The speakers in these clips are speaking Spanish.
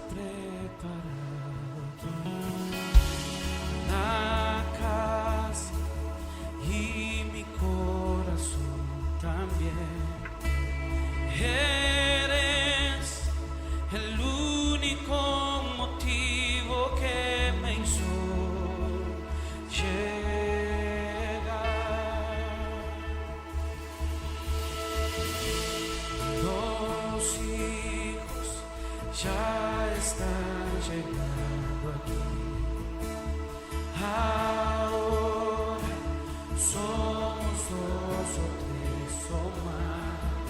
preparado aquí una casa y mi corazón también. Eres el único motivo que me hizo llegar. Los hijos ya están llegando aquí. Ahora somos dos o tres o más.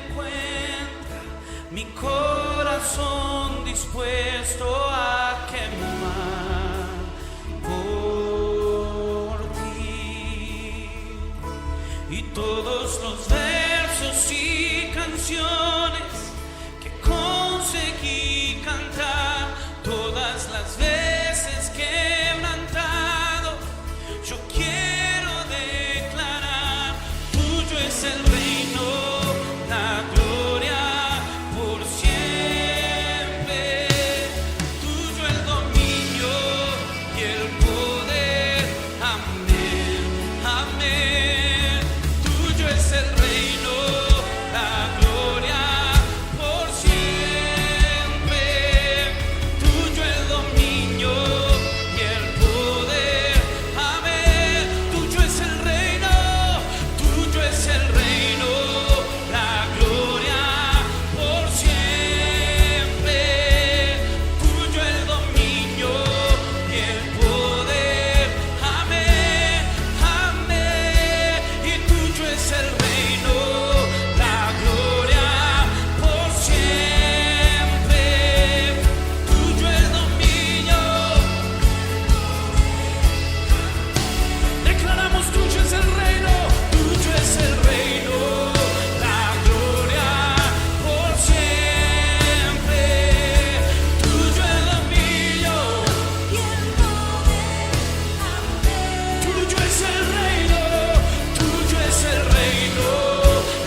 Encuentra mi corazón dispuesto a quemar por ti. Y todos los versos y canciones que conseguí cantar, todas las veces quebrantado, yo quiero declarar: tuyo es el reino, la gloria por siempre, tuyo el dominio y el poder, amén, amén. Tuyo es el reino, la gloria por siempre, tuyo el dominio y el poder, amén. Tuyo es el reino, tuyo es el reino, la gloria por siempre, tuyo el dominio y el poder, amén, amén. Y tuyo es el reino, la gloria por siempre, tuyo el dominio. Declaramos: tuyo es el reino, tuyo es el reino, la gloria por siempre, tuyo el dominio y el poder, amén. Tuyo es el reino, tuyo es el reino,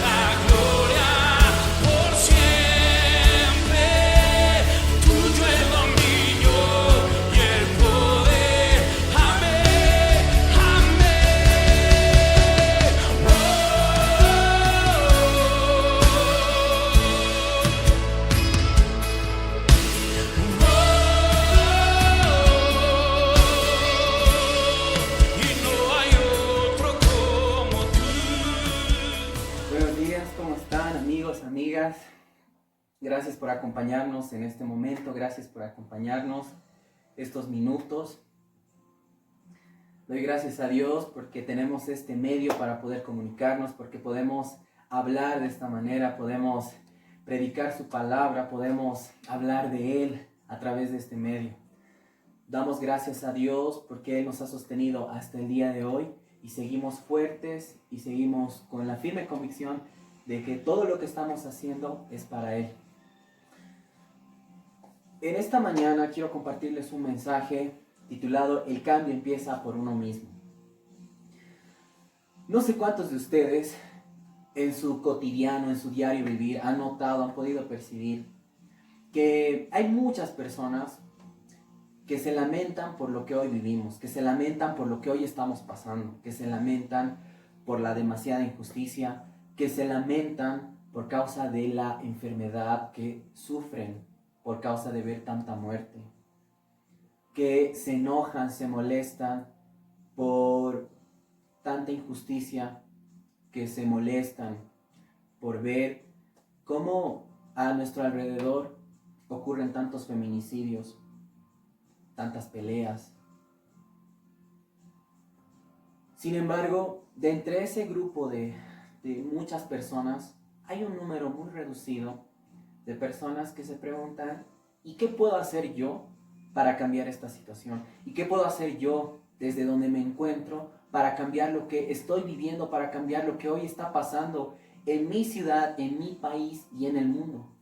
la gloria por siempre, tuyo el dominio y el poder, amén, amén. Y no hay otro como tú. Buenos días, ¿cómo están, amigos, amigas? Gracias por acompañarnos en este momento, gracias por acompañarnos estos minutos. Doy gracias a Dios porque tenemos este medio para poder comunicarnos, porque podemos hablar de esta manera, podemos predicar su palabra, podemos hablar de Él a través de este medio. Damos gracias a Dios porque Él nos ha sostenido hasta el día de hoy y seguimos fuertes y seguimos con la firme convicción de que todo lo que estamos haciendo es para Él. En esta mañana quiero compartirles un mensaje titulado El cambio empieza por uno mismo. No sé cuántos de ustedes en su cotidiano, en su diario vivir, han notado, han podido percibir que hay muchas personas que se lamentan por lo que hoy vivimos, que se lamentan por lo que hoy estamos pasando, que se lamentan por la demasiada injusticia, que se lamentan por causa de la enfermedad que sufren, por causa de ver tanta muerte, que se enojan, se molestan por tanta injusticia, que se molestan por ver cómo a nuestro alrededor ocurren tantos feminicidios, tantas peleas. Sin embargo, de entre ese grupo de muchas personas, hay un número muy reducido de personas que se preguntan: ¿y qué puedo hacer yo para cambiar esta situación? ¿Y qué puedo hacer yo desde donde me encuentro para cambiar lo que estoy viviendo, para cambiar lo que hoy está pasando en mi ciudad, en mi país y en el mundo?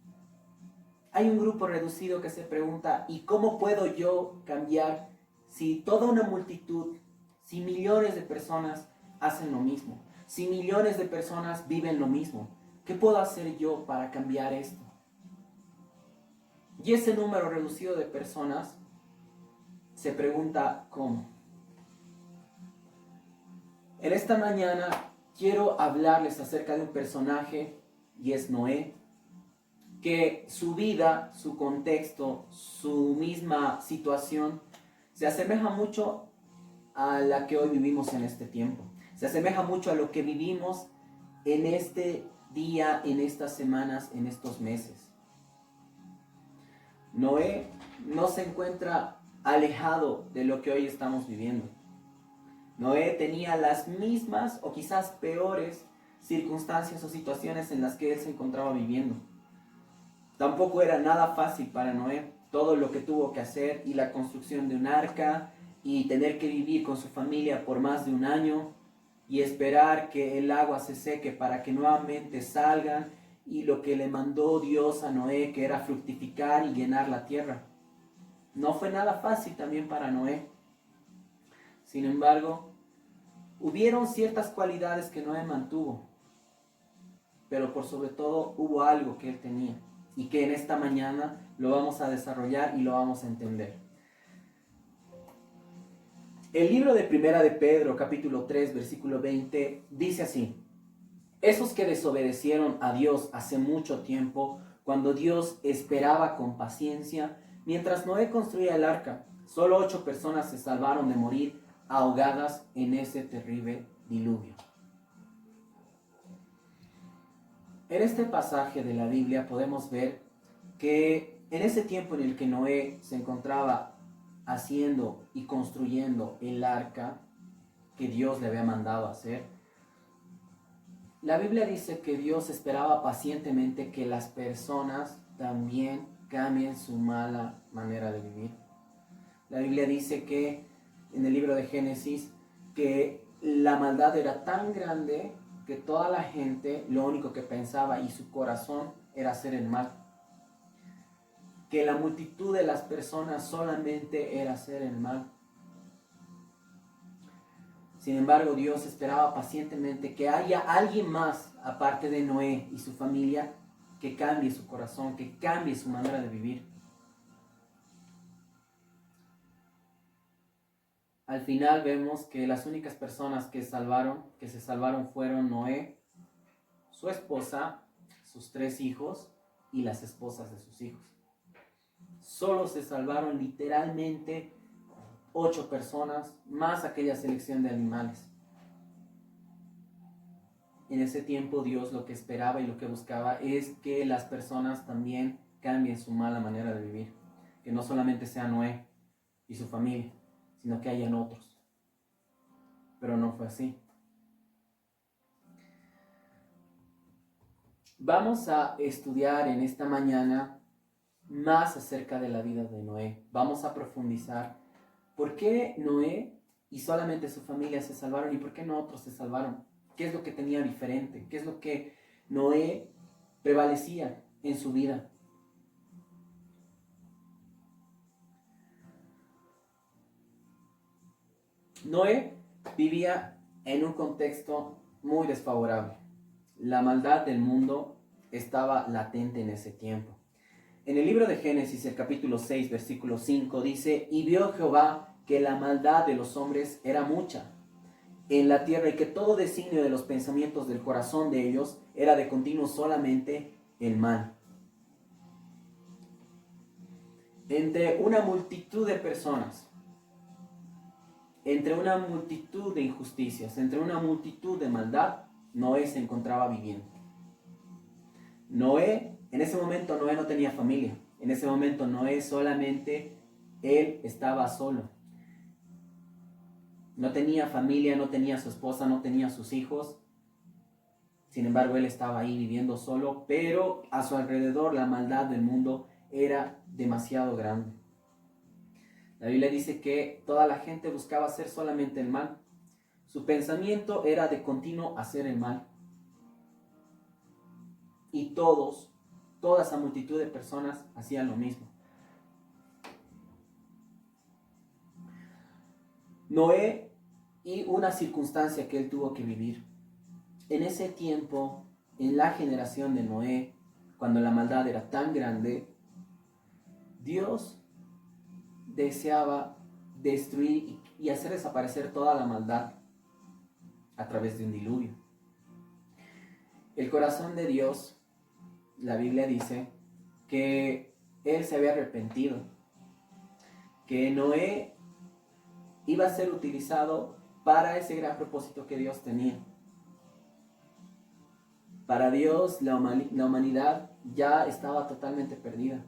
Hay un grupo reducido que se pregunta: ¿y cómo puedo yo cambiar si toda una multitud, si millones de personas hacen lo mismo, si millones de personas viven lo mismo? ¿Qué puedo hacer yo para cambiar esto? Y ese número reducido de personas se pregunta ¿cómo? En esta mañana quiero hablarles acerca de un personaje, y es Noé, que su vida, su contexto, su misma situación se asemeja mucho a la que hoy vivimos en este tiempo. Se asemeja mucho a lo que vivimos en este día, en estas semanas, en estos meses. Noé no se encuentra alejado de lo que hoy estamos viviendo. Noé tenía las mismas o quizás peores circunstancias o situaciones en las que él se encontraba viviendo. Tampoco era nada fácil para Noé todo lo que tuvo que hacer, y la construcción de un arca, y tener que vivir con su familia por más de un año y esperar que el agua se seque para que nuevamente salgan, y lo que le mandó Dios a Noé, que era fructificar y llenar la tierra. No fue nada fácil también para Noé. Sin embargo, hubieron ciertas cualidades que Noé mantuvo, pero por sobre todo hubo algo que él tenía, y que en esta mañana lo vamos a desarrollar y lo vamos a entender. El libro de Primera de Pedro, capítulo 3, versículo 20, dice así: esos que desobedecieron a Dios hace mucho tiempo, cuando Dios esperaba con paciencia, mientras Noé construía el arca, solo 8 personas se salvaron de morir ahogadas en ese terrible diluvio. En este pasaje de la Biblia podemos ver que en ese tiempo en el que Noé se encontraba haciendo y construyendo el arca que Dios le había mandado hacer, la Biblia dice que Dios esperaba pacientemente que las personas también cambien su mala manera de vivir. La Biblia dice que en el libro de Génesis que la maldad era tan grande que toda la gente lo único que pensaba y su corazón era hacer el mal. Que la multitud de las personas solamente era hacer el mal. Sin embargo, Dios esperaba pacientemente que haya alguien más, aparte de Noé y su familia, que cambie su corazón, que cambie su manera de vivir. Al final vemos que las únicas personas que se salvaron fueron Noé, su esposa, sus 3 hijos y las esposas de sus hijos. Solo se salvaron literalmente 8 personas, más aquella selección de animales. En ese tiempo Dios lo que esperaba y lo que buscaba es que las personas también cambien su mala manera de vivir. Que no solamente sea Noé y su familia, sino que hayan otros. Pero no fue así. Vamos a estudiar en esta mañana más acerca de la vida de Noé. Vamos a profundizar por qué Noé y solamente su familia se salvaron y por qué no otros se salvaron. ¿Qué es lo que tenía diferente? ¿Qué es lo que Noé prevalecía en su vida? Noé vivía en un contexto muy desfavorable. La maldad del mundo estaba latente en ese tiempo. En el libro de Génesis, el capítulo 6, versículo 5, dice: y vio Jehová que la maldad de los hombres era mucha en la tierra, y que todo designio de los pensamientos del corazón de ellos era de continuo solamente el mal. Entre una multitud de personas, entre una multitud de injusticias, entre una multitud de maldad, Noé se encontraba viviendo. En ese momento Noé no tenía familia. En ese momento Noé solamente, él estaba solo. No tenía familia, no tenía su esposa, no tenía sus hijos. Sin embargo, él estaba ahí viviendo solo, pero a su alrededor la maldad del mundo era demasiado grande. La Biblia dice que toda la gente buscaba hacer solamente el mal. Su pensamiento era de continuo hacer el mal. Y toda esa multitud de personas hacían lo mismo. Noé y una circunstancia que él tuvo que vivir. En ese tiempo, en la generación de Noé, cuando la maldad era tan grande, Dios deseaba destruir y hacer desaparecer toda la maldad a través de un diluvio. El corazón de Dios, la Biblia dice que Él se había arrepentido, que Noé iba a ser utilizado para ese gran propósito que Dios tenía. Para Dios la humanidad ya estaba totalmente perdida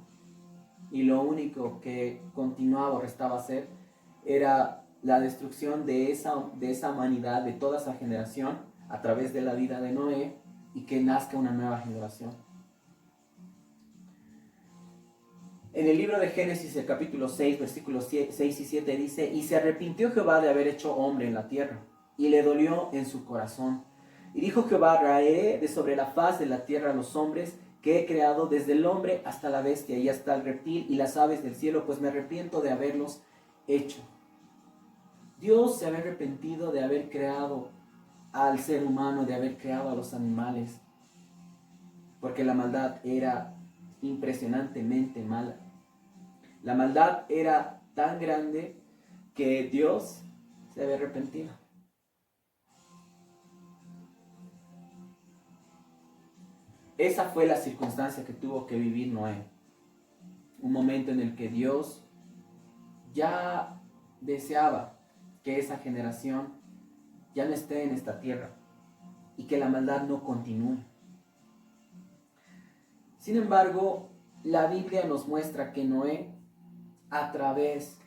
y lo único que continuaba o restaba hacer era la destrucción de esa humanidad, de toda esa generación a través de la vida de Noé y que nazca una nueva generación. En el libro de Génesis, el capítulo 6, versículos 6 y 7 dice: y se arrepintió Jehová de haber hecho hombre en la tierra, y le dolió en su corazón. Y dijo Jehová: raeré de sobre la faz de la tierra a los hombres que he creado, desde el hombre hasta la bestia y hasta el reptil y las aves del cielo, pues me arrepiento de haberlos hecho. Dios se había arrepentido de haber creado al ser humano, de haber creado a los animales, porque la maldad era impresionantemente mala. La maldad era tan grande que Dios se había arrepentido. Esa fue la circunstancia que tuvo que vivir Noé. Un momento en el que Dios ya deseaba que esa generación ya no esté en esta tierra y que la maldad no continúe. Sin embargo, la Biblia nos muestra que Noé, a través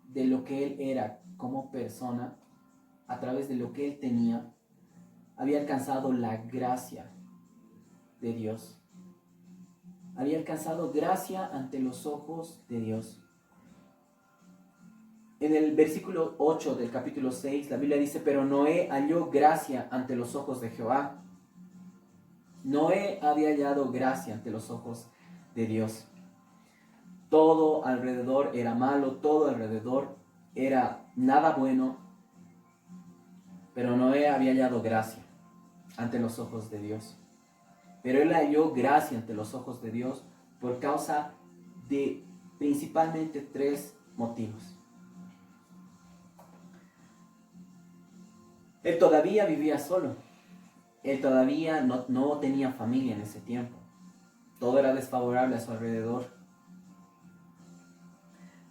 de lo que él era como persona, a través de lo que él tenía, había alcanzado la gracia de Dios. Había alcanzado gracia ante los ojos de Dios. En el versículo 8 del capítulo 6, la Biblia dice: pero Noé halló gracia ante los ojos de Jehová. Noé había hallado gracia ante los ojos de Dios. Todo alrededor era malo, todo alrededor era nada bueno, pero Noé había hallado gracia ante los ojos de Dios. Pero él halló gracia ante los ojos de Dios por causa de principalmente 3 motivos. Él todavía vivía solo. Él todavía no tenía familia en ese tiempo. Todo era desfavorable a su alrededor.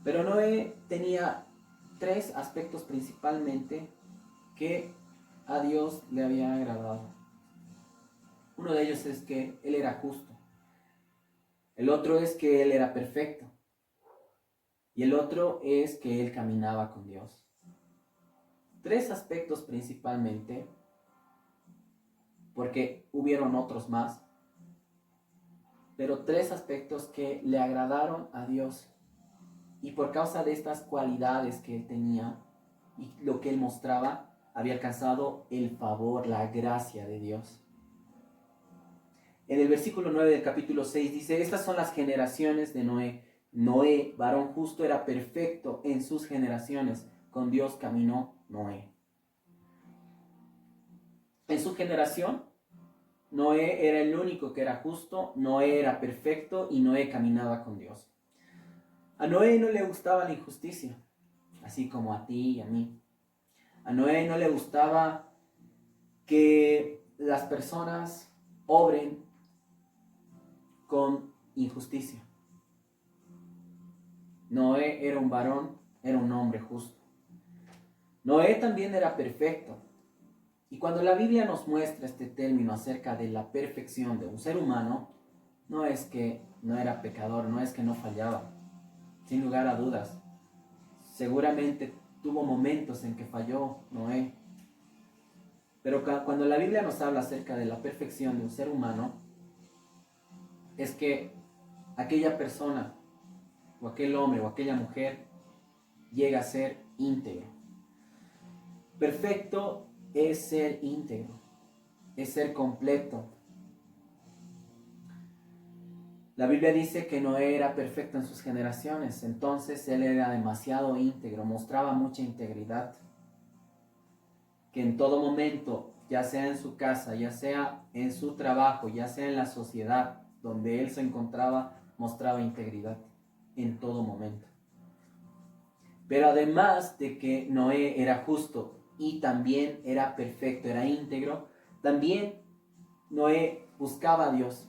Pero Noé tenía 3 aspectos principalmente que a Dios le había agradado. Uno de ellos es que él era justo. El otro es que él era perfecto. Y el otro es que él caminaba con Dios. 3 aspectos principalmente, porque hubieron otros más, pero 3 aspectos que le agradaron a Dios. Y por causa de estas cualidades que él tenía y lo que él mostraba, había alcanzado el favor, la gracia de Dios. En el versículo 9 del capítulo 6 dice: estas son las generaciones de Noé. Noé, varón justo, era perfecto en sus generaciones. Con Dios caminó Noé. En su generación, Noé era el único que era justo, Noé era perfecto y Noé caminaba con Dios. A Noé no le gustaba la injusticia, así como a ti y a mí. A Noé no le gustaba que las personas obren con injusticia. Noé era un varón, era un hombre justo. Noé también era perfecto. Y cuando la Biblia nos muestra este término acerca de la perfección de un ser humano, no es que no era pecador, no es que no fallaba. Sin lugar a dudas, seguramente tuvo momentos en que falló Noé. Pero cuando la Biblia nos habla acerca de la perfección de un ser humano, es que aquella persona, o aquel hombre, o aquella mujer, llega a ser íntegro. Perfecto es ser íntegro, es ser completo. La Biblia dice que Noé era perfecto en sus generaciones, entonces él era demasiado íntegro, mostraba mucha integridad. Que en todo momento, ya sea en su casa, ya sea en su trabajo, ya sea en la sociedad donde él se encontraba, mostraba integridad. en todo momento. Pero además de que Noé era justo y también era perfecto, era íntegro, también Noé buscaba a Dios.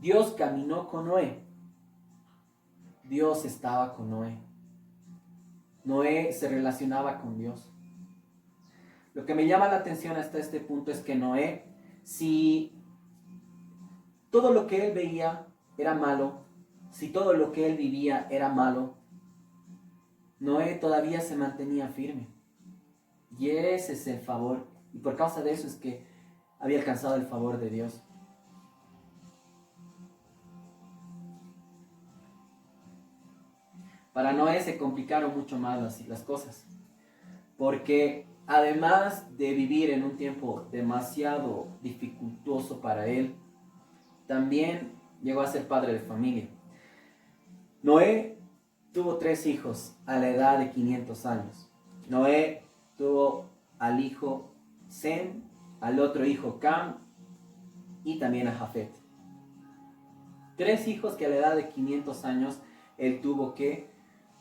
Dios caminó con Noé. Dios estaba con Noé. Noé se relacionaba con Dios. Lo que me llama la atención hasta este punto es que Noé, si todo lo que él veía era malo, si todo lo que él vivía era malo, Noé todavía se mantenía firme. Y ese es el favor. Y por causa de eso es que había alcanzado el favor de Dios. Para Noé se complicaron mucho más las cosas. Porque además de vivir en un tiempo demasiado dificultoso para él, también llegó a ser padre de familia. Noé tuvo 3 hijos a la edad de 500 años. Noé tuvo al hijo Sem, al otro hijo Cam y también a Jafet. 3 hijos que a la edad de 500 años él tuvo que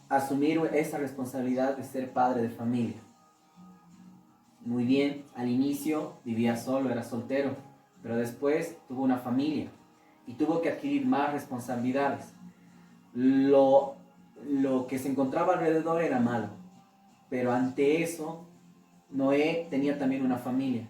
asumir esa responsabilidad de ser padre de familia. Muy bien, al inicio vivía solo, era soltero, pero después tuvo una familia y tuvo que adquirir más responsabilidades. Lo que se encontraba alrededor era malo, pero ante eso Noé tenía también una familia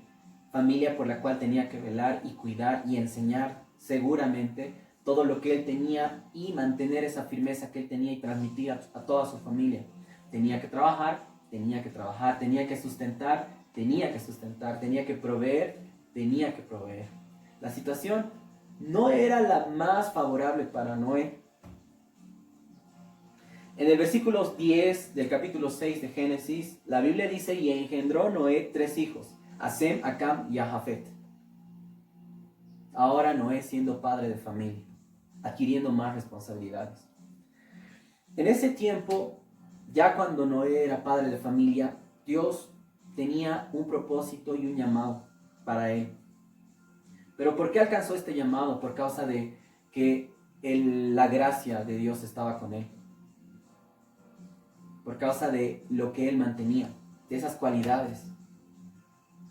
por la cual tenía que velar y cuidar y enseñar seguramente todo lo que él tenía y mantener esa firmeza que él tenía y transmitir a toda su familia. Tenía que trabajar, tenía que sustentar, tenía que proveer. La situación no era la más favorable para Noé. En el versículo 10 del capítulo 6 de Génesis, la Biblia dice: y engendró Noé 3 hijos, a Sem, a Cam y a Jafet. Ahora Noé siendo padre de familia, adquiriendo más responsabilidades. En ese tiempo, ya cuando Noé era padre de familia, Dios tenía un propósito y un llamado para él. Pero ¿por qué alcanzó este llamado? Por causa de que la gracia de Dios estaba con él. Por causa de lo que él mantenía, de esas cualidades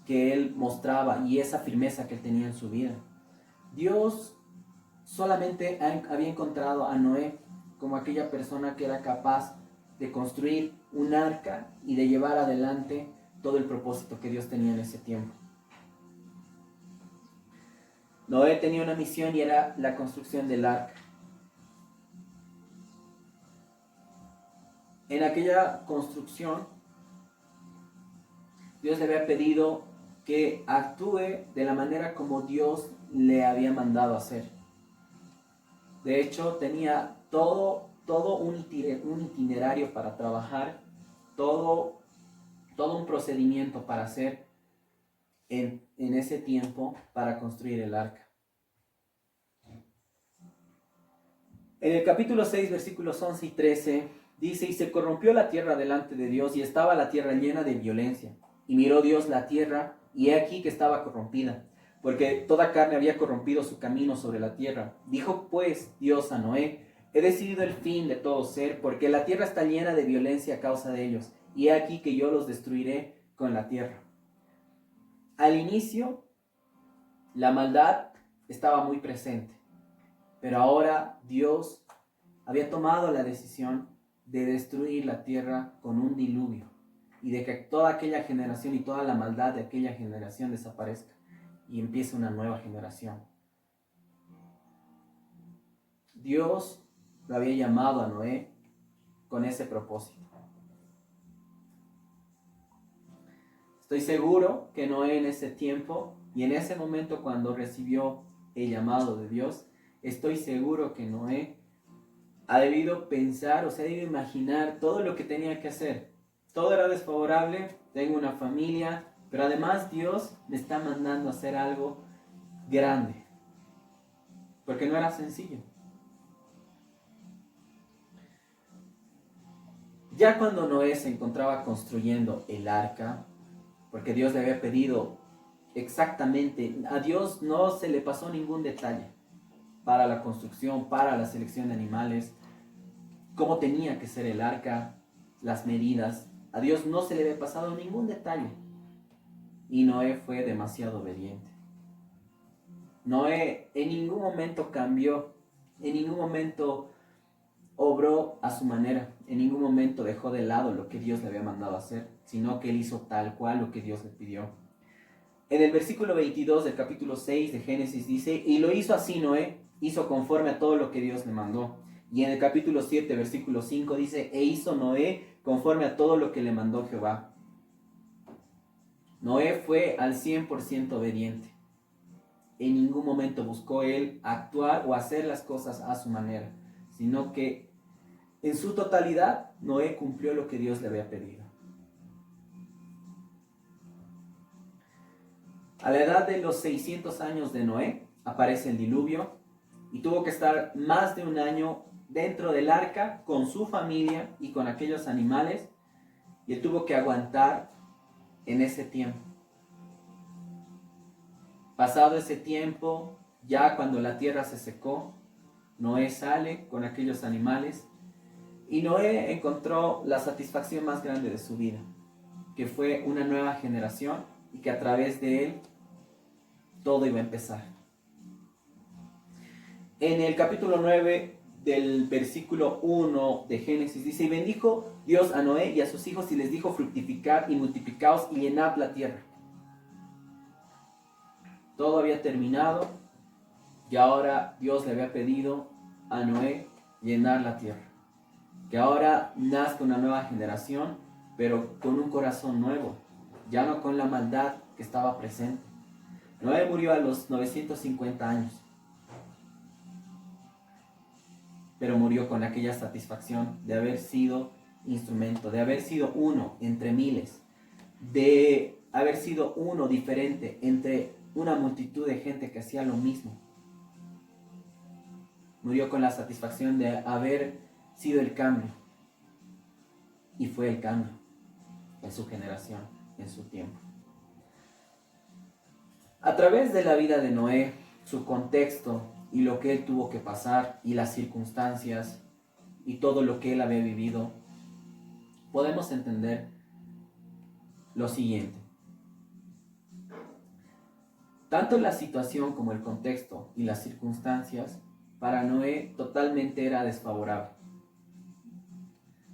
que él mostraba y esa firmeza que él tenía en su vida. Dios solamente había encontrado a Noé como aquella persona que era capaz de construir un arca y de llevar adelante todo el propósito que Dios tenía en ese tiempo. Noé tenía una misión y era la construcción del arca. En aquella construcción, Dios le había pedido que actúe de la manera como Dios le había mandado hacer. De hecho, tenía todo un itinerario para trabajar, todo un procedimiento para hacer en ese tiempo para construir el arca. En el capítulo 6, versículos 11 y 13, dice: y se corrompió la tierra delante de Dios, y estaba la tierra llena de violencia. Y miró Dios la tierra, y he aquí que estaba corrompida, porque toda carne había corrompido su camino sobre la tierra. Dijo pues Dios a Noé: he decidido el fin de todo ser, porque la tierra está llena de violencia a causa de ellos, y he aquí que yo los destruiré con la tierra. Al inicio, la maldad estaba muy presente, pero ahora Dios había tomado la decisión de destruir la tierra con un diluvio y de que toda aquella generación y toda la maldad de aquella generación desaparezca y empiece una nueva generación. Dios lo había llamado a Noé con ese propósito. Estoy seguro que Noé en ese tiempo y en ese momento cuando recibió el llamado de Dios, estoy seguro que Noé ha debido pensar o se ha debido imaginar todo lo que tenía que hacer. Todo era desfavorable, tengo una familia, pero además Dios me está mandando a hacer algo grande, porque no era sencillo. Ya cuando Noé se encontraba construyendo el arca, porque Dios le había pedido exactamente, a Dios no se le pasó ningún detalle para la construcción, para la selección de animales, cómo tenía que ser el arca, las medidas. A Dios no se le había pasado ningún detalle. Y Noé fue demasiado obediente. Noé en ningún momento cambió, en ningún momento obró a su manera, en ningún momento dejó de lado lo que Dios le había mandado hacer, sino que él hizo tal cual lo que Dios le pidió. En el versículo 22 del capítulo 6 de Génesis dice, y lo hizo así Noé, hizo conforme a todo lo que Dios le mandó. Y en el capítulo 7, versículo 5 dice, e hizo Noé conforme a todo lo que le mandó Jehová. Noé fue al 100% obediente. En ningún momento buscó él actuar o hacer las cosas a su manera, sino que en su totalidad Noé cumplió lo que Dios le había pedido. A la edad de los 600 años de Noé aparece el diluvio y tuvo que estar más de un año dentro del arca con su familia y con aquellos animales, y él tuvo que aguantar en ese tiempo. Pasado ese tiempo, ya cuando la tierra se secó, Noé sale con aquellos animales y Noé encontró la satisfacción más grande de su vida, que fue una nueva generación y que a través de él todo iba a empezar. En el capítulo 9 del versículo 1 de Génesis dice, y bendijo Dios a Noé y a sus hijos y les dijo, fructificad y multiplicaos y llenad la tierra. Todo había terminado y ahora Dios le había pedido a Noé llenar la tierra. Que ahora nazca una nueva generación, pero con un corazón nuevo, ya no con la maldad que estaba presente. Noé murió a los 950 años, pero murió con aquella satisfacción de haber sido instrumento, de haber sido uno entre miles, de haber sido uno diferente entre una multitud de gente que hacía lo mismo. Murió con la satisfacción de haber sido el cambio. Y fue el cambio en su generación, en su tiempo. A través de la vida de Noé, su contexto y lo que él tuvo que pasar y las circunstancias y todo lo que él había vivido, podemos entender lo siguiente. Tanto la situación como el contexto y las circunstancias para Noé totalmente era desfavorable.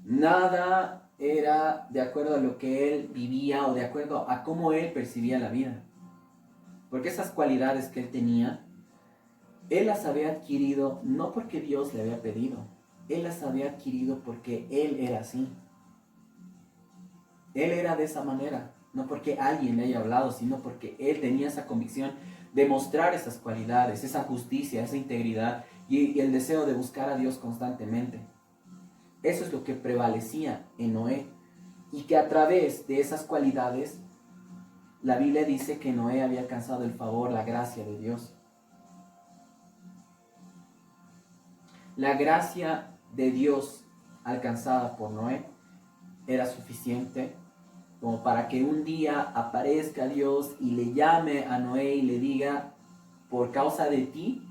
Nada era de acuerdo a lo que él vivía o de acuerdo a cómo él percibía la vida. Porque esas cualidades que él tenía, él las había adquirido no porque Dios le había pedido. Él las había adquirido porque él era así. Él era de esa manera. No porque alguien le haya hablado, sino porque él tenía esa convicción de mostrar esas cualidades, esa justicia, esa integridad y el deseo de buscar a Dios constantemente. Eso es lo que prevalecía en Noé. Y que a través de esas cualidades, la Biblia dice que Noé había alcanzado el favor, la gracia de Dios. La gracia de Dios alcanzada por Noé era suficiente como para que un día aparezca Dios y le llame a Noé y le diga, por causa de ti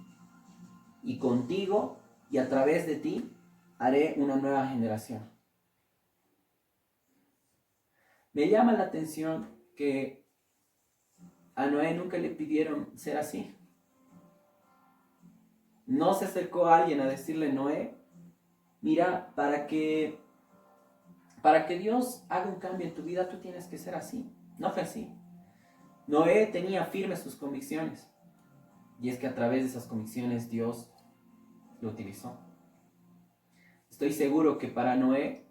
y contigo y a través de ti, haré una nueva generación. Me llama la atención que a Noé nunca le pidieron ser así. No se acercó a alguien a decirle, Noé, mira, para que Dios haga un cambio en tu vida, tú tienes que ser así. No fue así. Noé tenía firmes sus convicciones. Y es que a través de esas convicciones Dios lo utilizó. Estoy seguro que para Noé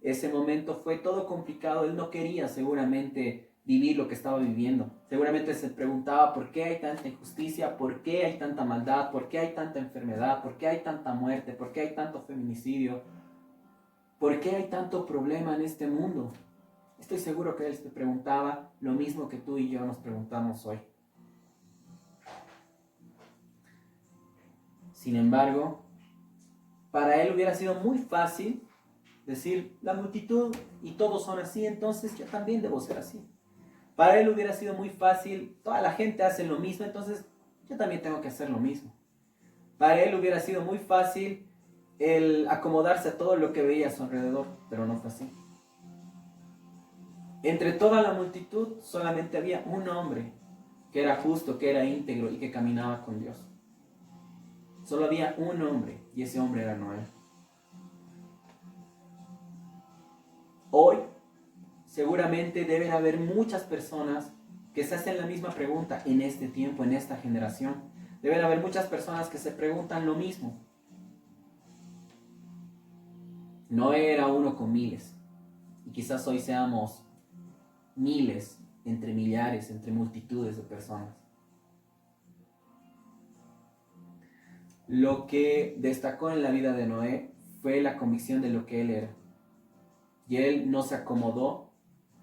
ese momento fue todo complicado. Él no quería seguramente vivir lo que estaba viviendo. Seguramente se preguntaba por qué hay tanta injusticia, por qué hay tanta maldad, por qué hay tanta enfermedad, por qué hay tanta muerte, por qué hay tanto feminicidio, por qué hay tanto problema en este mundo. Estoy seguro que él se preguntaba lo mismo que tú y yo nos preguntamos hoy. Sin embargo, para él hubiera sido muy fácil decir, la multitud y todos son así, entonces yo también debo ser así. Para él hubiera sido muy fácil, toda la gente hace lo mismo, entonces yo también tengo que hacer lo mismo. Para él hubiera sido muy fácil el acomodarse a todo lo que veía a su alrededor, pero no fue así. Entre toda la multitud solamente había un hombre que era justo, que era íntegro y que caminaba con Dios. Solo había un hombre y ese hombre era Noé. Hoy seguramente deben haber muchas personas que se hacen la misma pregunta en este tiempo, en esta generación. Deben haber muchas personas que se preguntan lo mismo. Noé era uno con miles y quizás hoy seamos miles, entre millares, entre multitudes de personas. Lo que destacó en la vida de Noé fue la convicción de lo que él era. Y él no se acomodó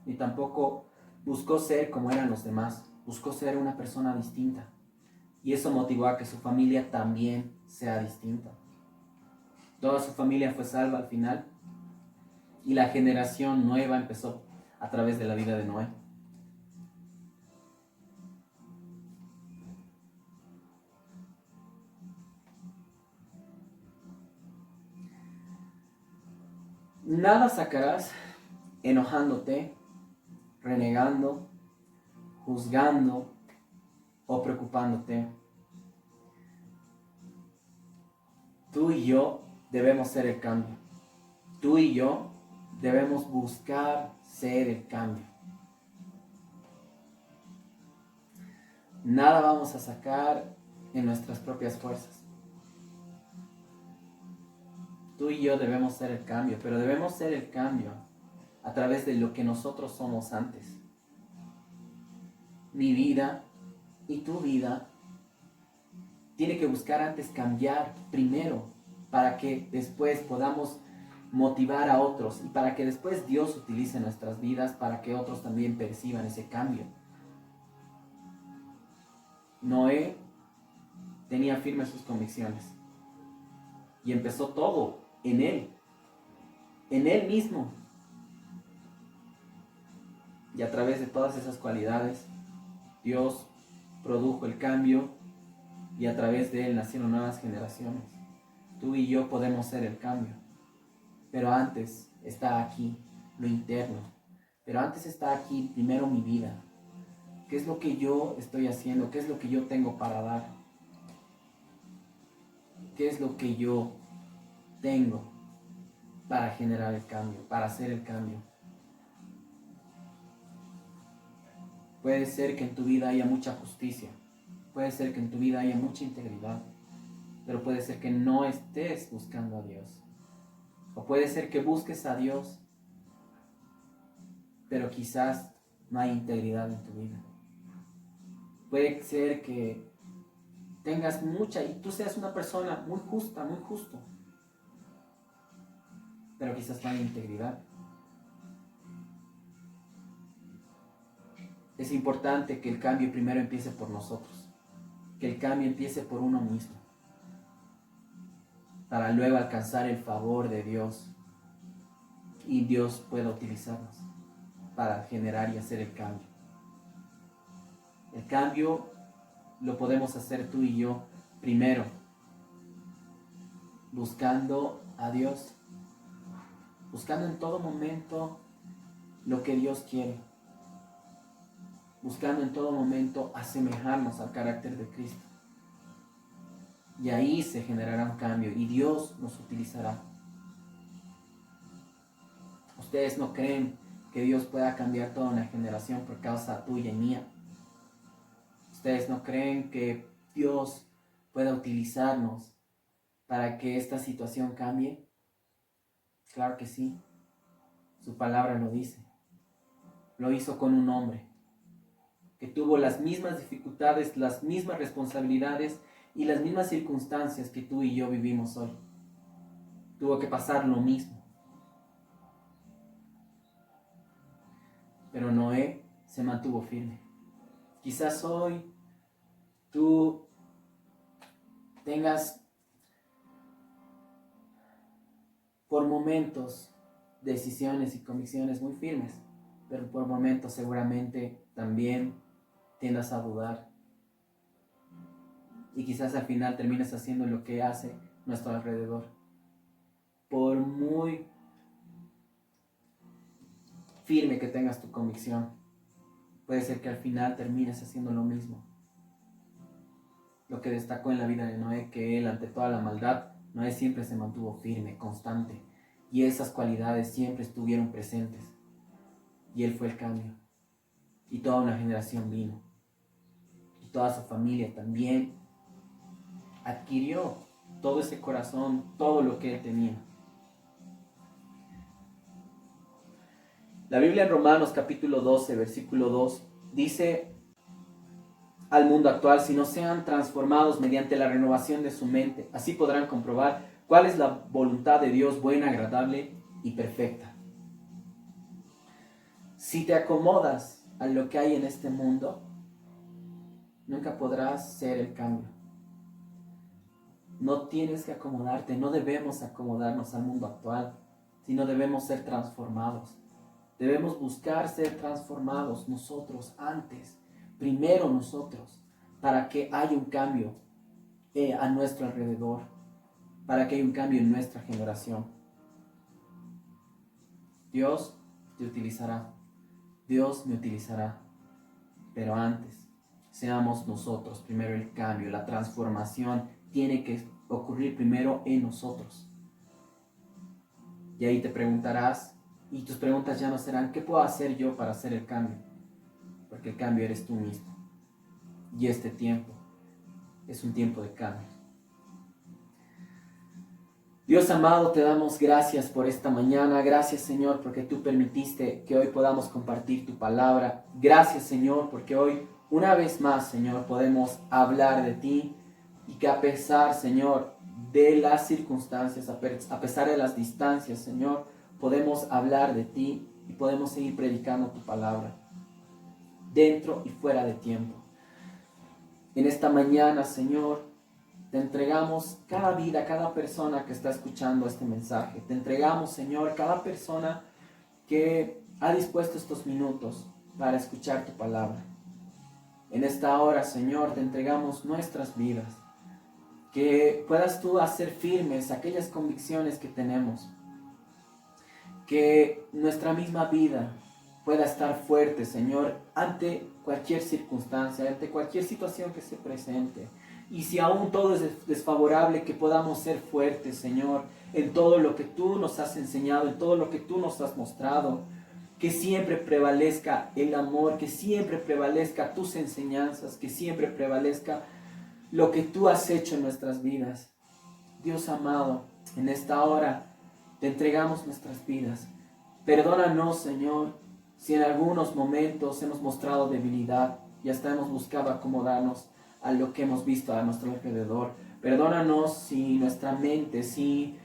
ni tampoco buscó ser como eran los demás. Buscó ser una persona distinta. Y eso motivó a que su familia también sea distinta. Toda su familia fue salva al final. Y la generación nueva empezó a través de la vida de Noé. Nada sacarás enojándote, renegando, juzgando o preocupándote. Tú y yo debemos ser el cambio. Tú y yo debemos buscar ser el cambio. Nada vamos a sacar en nuestras propias fuerzas. Tú y yo debemos ser el cambio, pero debemos ser el cambio a través de lo que nosotros somos antes. Mi vida y tu vida tiene que buscar antes cambiar primero para que después podamos motivar a otros y para que después Dios utilice nuestras vidas para que otros también perciban ese cambio. Noé tenía firmes sus convicciones y empezó todo en él mismo. Y a través de todas esas cualidades, Dios produjo el cambio y a través de él nacieron nuevas generaciones. Tú y yo podemos ser el cambio. Pero antes está aquí lo interno. Pero antes está aquí primero mi vida. ¿Qué es lo que yo estoy haciendo? ¿Qué es lo que yo tengo para dar? ¿Qué es lo que yo tengo para generar el cambio, para hacer el cambio? Puede ser que en tu vida haya mucha justicia. Puede ser que en tu vida haya mucha integridad. Pero puede ser que no estés buscando a Dios. O puede ser que busques a Dios, pero quizás no hay integridad en tu vida. Puede ser que tengas mucha y tú seas una persona muy justa, muy justo, pero quizás no hay integridad. Es importante que el cambio primero empiece por nosotros, que el cambio empiece por uno mismo, para luego alcanzar el favor de Dios y Dios pueda utilizarnos para generar y hacer el cambio. El cambio lo podemos hacer tú y yo primero, buscando a Dios, buscando en todo momento lo que Dios quiere, buscando en todo momento asemejarnos al carácter de Cristo. Y ahí se generará un cambio y Dios nos utilizará. ¿Ustedes no creen que Dios pueda cambiar toda una generación por causa tuya y mía? ¿Ustedes no creen que Dios pueda utilizarnos para que esta situación cambie? Claro que sí. Su palabra lo dice. Lo hizo con un hombre que tuvo las mismas dificultades, las mismas responsabilidades y las mismas circunstancias que tú y yo vivimos hoy. Tuvo que pasar lo mismo. Pero Noé se mantuvo firme. Quizás hoy tú tengas por momentos decisiones y convicciones muy firmes, pero por momentos seguramente también tiendas a dudar. y quizás al final termines haciendo lo que hace nuestro alrededor. Por muy firme que tengas tu convicción, puede ser que al final termines haciendo lo mismo. Lo que destacó en la vida de Noé, que él, ante toda la maldad, Noé siempre se mantuvo firme, constante, y esas cualidades siempre estuvieron presentes. Y él fue el cambio. Y toda una generación vino. Y toda su familia también adquirió todo ese corazón, todo lo que él tenía. La Biblia en Romanos capítulo 12, versículo 2, dice al mundo actual: si no sean transformados mediante la renovación de su mente, así podrán comprobar cuál es la voluntad de Dios, buena, agradable y perfecta. Si te acomodas a lo que hay en este mundo, nunca podrás ser el cambio. No tienes que acomodarte, no debemos acomodarnos al mundo actual, sino debemos ser transformados. Debemos buscar ser transformados nosotros antes, primero nosotros, para que haya un cambio a nuestro alrededor, para que haya un cambio en nuestra generación. Dios te utilizará, Dios me utilizará, pero antes seamos nosotros primero el cambio, la transformación tiene que ocurrir primero en nosotros. Y ahí te preguntarás, y tus preguntas ya no serán: ¿qué puedo hacer yo para hacer el cambio? Porque el cambio eres tú mismo. Y este tiempo es un tiempo de cambio. Dios amado, te damos gracias por esta mañana. Gracias, Señor, porque tú permitiste que hoy podamos compartir tu palabra. Gracias, Señor, porque hoy, una vez más, Señor, podemos hablar de ti. Y que a pesar, Señor, de las circunstancias, a pesar de las distancias, Señor, podemos hablar de ti y podemos seguir predicando tu palabra, dentro y fuera de tiempo. En esta mañana, Señor, te entregamos cada vida, cada persona que está escuchando este mensaje. Te entregamos, Señor, cada persona que ha dispuesto estos minutos para escuchar tu palabra. En esta hora, Señor, te entregamos nuestras vidas. Que puedas tú hacer firmes aquellas convicciones que tenemos. Que nuestra misma vida pueda estar fuerte, Señor, ante cualquier circunstancia, ante cualquier situación que se presente. Y si aún todo es desfavorable, que podamos ser fuertes, Señor, en todo lo que tú nos has enseñado, en todo lo que tú nos has mostrado. Que siempre prevalezca el amor, que siempre prevalezca tus enseñanzas, que siempre prevalezca lo que tú has hecho en nuestras vidas. Dios amado, en esta hora te entregamos nuestras vidas. Perdónanos, Señor, si en algunos momentos hemos mostrado debilidad y hasta hemos buscado acomodarnos a lo que hemos visto a nuestro alrededor. Perdónanos si nuestra mente, si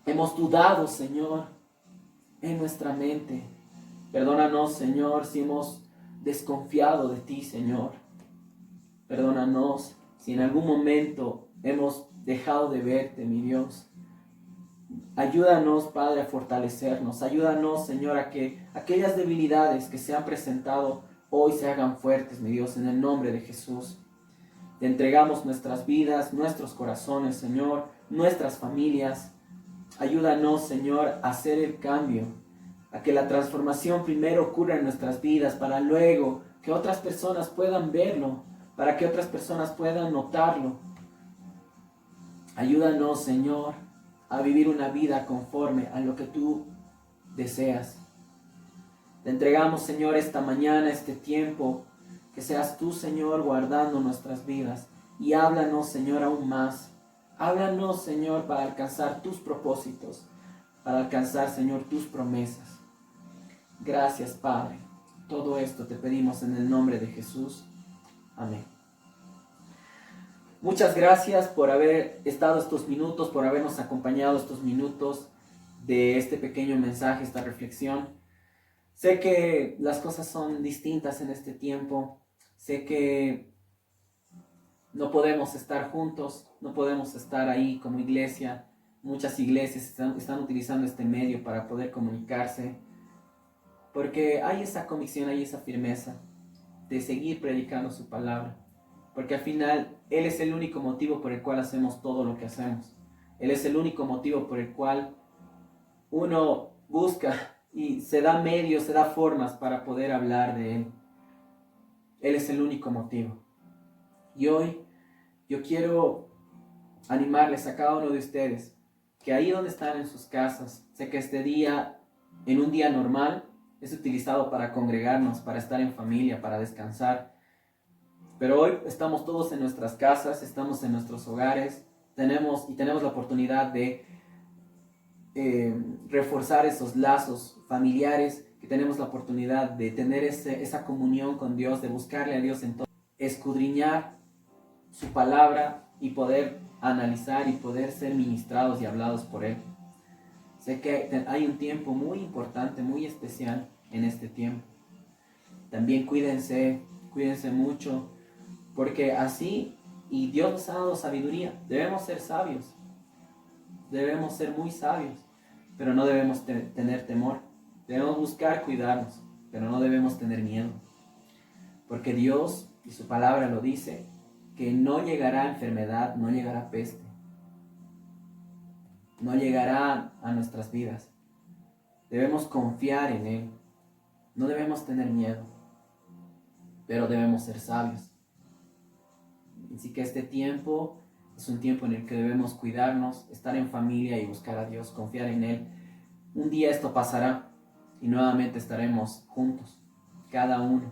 hemos dudado, Señor, en nuestra mente. Perdónanos, Señor, si hemos desconfiado de ti, Señor. Perdónanos si en algún momento hemos dejado de verte, mi Dios. Ayúdanos, Padre, a fortalecernos. Ayúdanos, Señor, a que aquellas debilidades que se han presentado hoy se hagan fuertes, mi Dios, en el nombre de Jesús. Te entregamos nuestras vidas, nuestros corazones, Señor, nuestras familias. Ayúdanos, Señor, a hacer el cambio, a que la transformación primero ocurra en nuestras vidas, para luego que otras personas puedan verlo, para que otras personas puedan notarlo. Ayúdanos, Señor, a vivir una vida conforme a lo que tú deseas. Te entregamos, Señor, esta mañana, este tiempo, que seas tú, Señor, guardando nuestras vidas. Y háblanos, Señor, aún más. Háblanos, Señor, para alcanzar tus propósitos, para alcanzar, Señor, tus promesas. Gracias, Padre. Todo esto te pedimos en el nombre de Jesús. Amén. Muchas gracias por haber estado estos minutos, por habernos acompañado estos minutos de este pequeño mensaje, esta reflexión. Sé que las cosas son distintas en este tiempo. Sé que no podemos estar juntos, no podemos estar ahí como iglesia. Muchas iglesias están utilizando este medio para poder comunicarse, porque hay esa convicción, hay esa firmeza de seguir predicando su palabra. porque al final Él es el único motivo por el cual hacemos todo lo que hacemos. Él es el único motivo por el cual uno busca y se da medios, se da formas para poder hablar de Él. Él es el único motivo. Y hoy yo quiero animarles a cada uno de ustedes que ahí donde están en sus casas, sé que este día, en un día normal, es utilizado para congregarnos, para estar en familia, para descansar. Pero hoy estamos todos en nuestras casas, estamos en nuestros hogares, tenemos la oportunidad de reforzar esos lazos familiares, que tenemos la oportunidad de tener esa comunión con Dios, de buscarle a Dios en todo, escudriñar su palabra y poder analizar y poder ser ministrados y hablados por Él. Sé que hay un tiempo muy importante, muy especial en este tiempo. También cuídense mucho, porque así, y Dios nos ha dado sabiduría, debemos ser sabios, debemos ser muy sabios, pero no debemos tener temor. Debemos buscar cuidarnos, pero no debemos tener miedo, porque Dios y su palabra lo dice, que no llegará enfermedad, no llegará peste, no llegará a nuestras vidas. Debemos confiar en Él, no debemos tener miedo, pero debemos ser sabios. Así que este tiempo es un tiempo en el que debemos cuidarnos, estar en familia y buscar a Dios, confiar en Él. Un día esto pasará y nuevamente estaremos juntos, cada uno.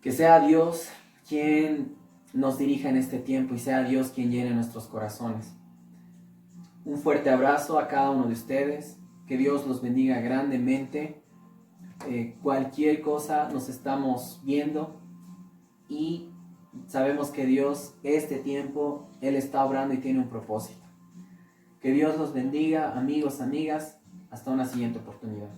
Que sea Dios quien nos dirija en este tiempo y sea Dios quien llene nuestros corazones. Un fuerte abrazo a cada uno de ustedes. Que Dios los bendiga grandemente. Cualquier cosa nos estamos viendo y sabemos que Dios, este tiempo, Él está obrando y tiene un propósito. Que Dios los bendiga, amigos, amigas. Hasta una siguiente oportunidad.